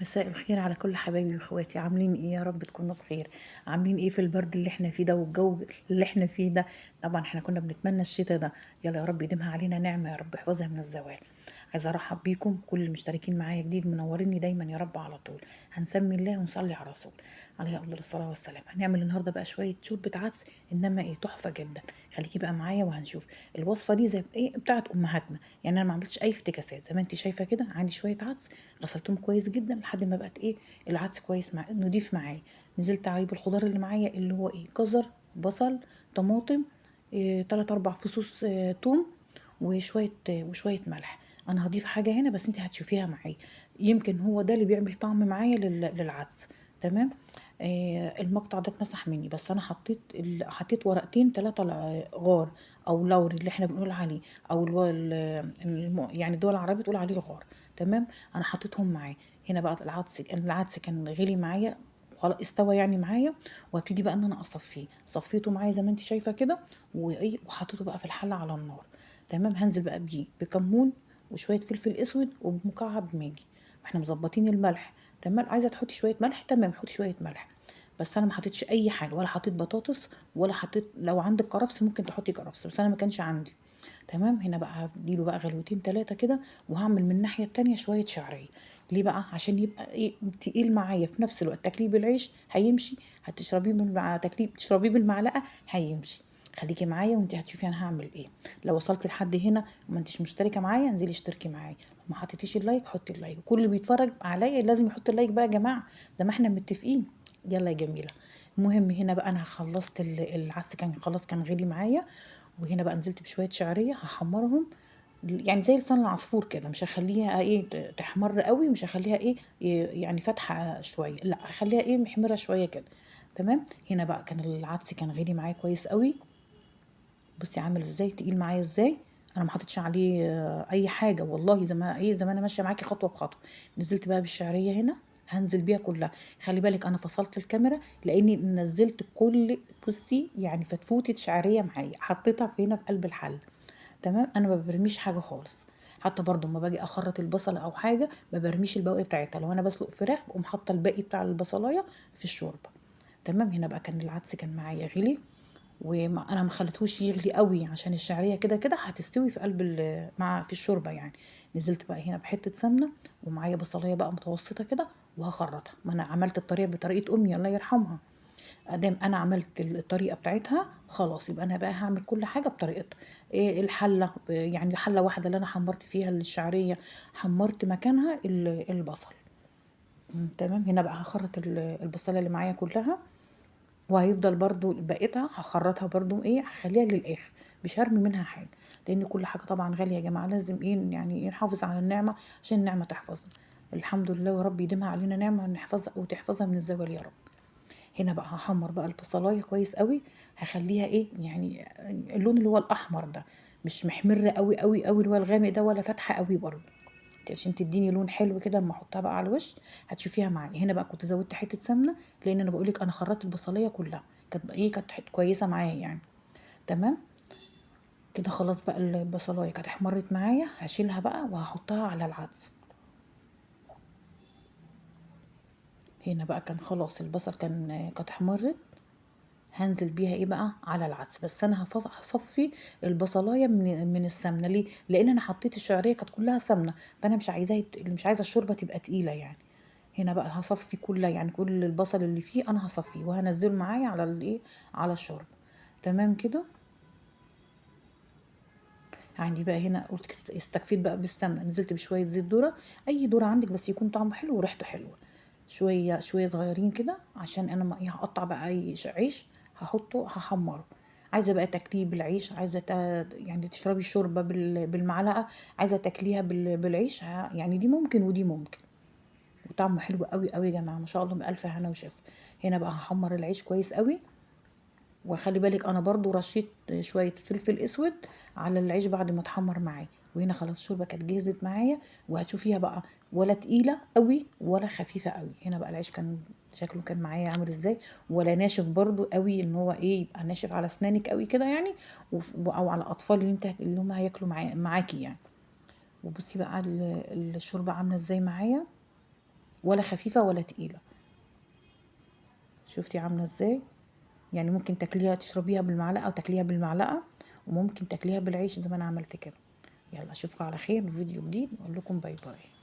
مساء الخير على كل حبايبي واخواتي، عاملين ايه؟ يا رب تكونوا بخير. عاملين ايه في البرد اللي احنا فيه ده والجو اللي احنا فيه ده؟ طبعا احنا كنا بنتمنى الشتاء ده. يلا يا رب يديمها علينا نعمة، يا رب يحفظها من الزوال. عايزه ارحب بيكم كل المشتركين معايا جديد، منوريني دايما يا رب على طول. هنسمي الله ونصلي على الرسول عليه افضل الصلاه والسلام. هنعمل النهارده بقى شويه شوربه عدس، انما ايه تحفه جدا. خليكي بقى معايا وهنشوف الوصفه دي زي ايه بتاعت امهاتنا. يعني انا ما عملتش اي افتكاسات، زي ما انت شايفه كده. عندي شويه عدس، غسلتهم كويس جدا لحد ما بقت ايه العدس كويس نضيف معايا. نزلت عليه بالخضار اللي معايا، اللي هو ايه جزر، بصل، طماطم، إيه 3 4 فصوص توم، وشويه ملح. انا هضيف حاجه هنا بس انت هتشوفيها معايا، يمكن هو ده اللي بيعمل طعم معايا للعدس. تمام. المقطع ده اتمسح مني، بس انا حطيت ورقتين 3 غار او لوري اللي احنا بنقول عليه، او اللي هو يعني الدول العربية تقول عليه غار. تمام. انا حطيتهم معاه. هنا بقى العدس كان غلي معايا، خلاص استوى يعني معايا. وابتدي بقى ان انا اصفيه، صفيته معايا زي ما انت شايفه كده. وايه وحطيته بقى في الحله على النار. تمام. هنزل بقى بيه بكمون وشويه فلفل اسود وبمكعب ماجي، واحنا مظبطين الملح. تمام. عايزه تحطي شويه ملح، تمام حطي شويه ملح. بس انا ما حطيتش اي حاجه، ولا حطيت بطاطس، ولا حطيت. لو عندك كرفس ممكن تحطي كرفس، بس انا ما كانش عندي. تمام. هنا بقى هديله بقى غلوتين 3 كده، وهعمل من الناحيه التانية شويه شعريه. ليه بقى؟ عشان يبقى ايه تقيل معايا في نفس الوقت. تاكليه بالعيش هيمشي، هتشربيه تشربيه بالمعلقه هيمشي. خليكي معايا وانت هتشوفي انا هعمل ايه. لو وصلتي لحد هنا وما انتش مشتركه معايا، انزلي اشتركي معايا. لو ما حطيتيش اللايك حطي اللايك، وكل اللي بيتفرج عليا لازم يحط اللايك بقى يا جماعه، زي ما احنا متفقين. يلا يا جميله. المهم هنا بقى انا خلصت العدس، كان خلاص كان غلي معايا. وهنا بقى نزلت بشويه شعريه هحمرهم، يعني زي لسان العصفور كده. مش هخليها ايه تحمر قوي، مش هخليها ايه يعني فاتحه شويه، لا هخليها ايه محمره شويه كده. تمام. هنا بقى كان العدس كان غلي معايا كويس قوي. بصي عامل ازاي تقيل معايا ازاي. انا ما حطيتش عليه اي حاجه والله، زي ما انا ماشيه معاكي خطوه بخطوه. نزلت بقى بالشعريه هنا، هنزل بيها كلها. خلي بالك انا فصلت الكاميرا لاني نزلت كل، بصي يعني فتفوتة شعريه معايا حطيتها في هنا في قلب الحل. تمام. انا ما برميش حاجه خالص. حتى برضو لما باجي اخرط البصله او حاجه ما برميش البواقي بتاعتها. لو انا بسلق فراخ بقوم حاطه الباقي بتاع البصلايه في الشوربه. تمام. هنا بقى كان العدس كان معايا غلي، وانا ما خليتهوش يغلي قوي عشان الشعريه كده كده هتستوي في قلب مع في الشوربه يعني. نزلت بقى هنا بحته سمنه، ومعايا بصلايه بقى متوسطه كده، وهخرطها. ما انا عملت الطريقه بطريقه امي الله يرحمها. ادام انا عملت الطريقه بتاعتها خلاص، يبقى انا بقى هعمل كل حاجه بطريقتها. إيه الحله يعني حله واحده اللي انا حمرت فيها الشعريه، حمرت مكانها البصل. تمام. هنا بقى هخرط البصله اللي معايا كلها، وهيفضل برضو بقيتها هخرطها برضو ايه هخليها للاخر. مش هرمي منها حاجه، لان كل حاجه طبعا غاليه يا جماعه. لازم ايه يعني إيه نحافظ على النعمه عشان النعمه تحفظنا. الحمد لله، ورب يديمها علينا نعمه ونحفظها وتحفظها من الزوال يا رب. هنا بقى هحمر بقى البصلايه كويس قوي. هخليها ايه يعني اللون اللي هو الاحمر ده، مش محمر قوي قوي قوي اللي هو الغامق ده، ولا فاتحه قوي برضه. عشان تديني لون حلو كده اما احطها بقى على الوش هتشوفيها معايا. هنا بقى كنت زودت حته سمنه، لان انا بقولك انا خرطت البصليه كلها، كانت كويسه معايا يعني. تمام. كده خلاص بقى البصلايه كانت احمرت معايا، هشيلها بقى وهحطها على العدس. هنا بقى كان خلاص البصل كانت احمرت. هنزل بيها ايه بقى على العدس، بس انا هصفي البصلايه من السمنه. ليه؟ لان انا حطيت الشعريه كانت كلها سمنه، فانا مش عايزه الشوربه تبقى تقيله يعني. هنا بقى هصفي كلها، يعني كل البصل اللي فيه انا هصفيه وهنزله معايا على الايه على الشوربه. تمام كده. عندي بقى هنا قلت استكفيت بقى بالسمنه، نزلت بشويه زيت ذره. اي ذره عندك بس يكون طعمه حلو وريحته حلوه. شويه شويه صغيرين كده، عشان انا هقطع بقى اي عيش هحطه هحمره. عايزه بقى تاكليه بالعيش، عايزه يعني تشربي الشوربه بالمعلقه، عايزه تاكليها بالعيش، يعني دي ممكن ودي ممكن. وطعمه حلو قوي قوي يا جماعه، ما شاء الله بألف هنا وشفا. هنا بقى هحمر العيش كويس قوي. وخلي بالك انا برضو رشيت شويه فلفل اسود على العيش بعد ما اتحمر معايا. وهنا خلاص الشوربه كانت جهزت معايا، وهتشوفيها بقى ولا تقيله قوي ولا خفيفه قوي. هنا بقى العيش كان شكله كان معايا عامل ازاي، ولا ناشف برضو قوي ان هو ايه يبقى ناشف على اسنانك قوي كده يعني. او على اطفال اللي هم هياكلوا معاكي يعني. وبصي بقى الشوربه عامله ازاي معايا. ولا خفيفة ولا تقيلة. شفتي عاملة ازاي؟ يعني ممكن تاكليها تشربيها بالمعلقة او تاكليها بالمعلقة، وممكن تاكليها بالعيش زي ما انا عملت كده. يلا اشوفكم على خير في فيديو جديد، واقول لكم باي باي.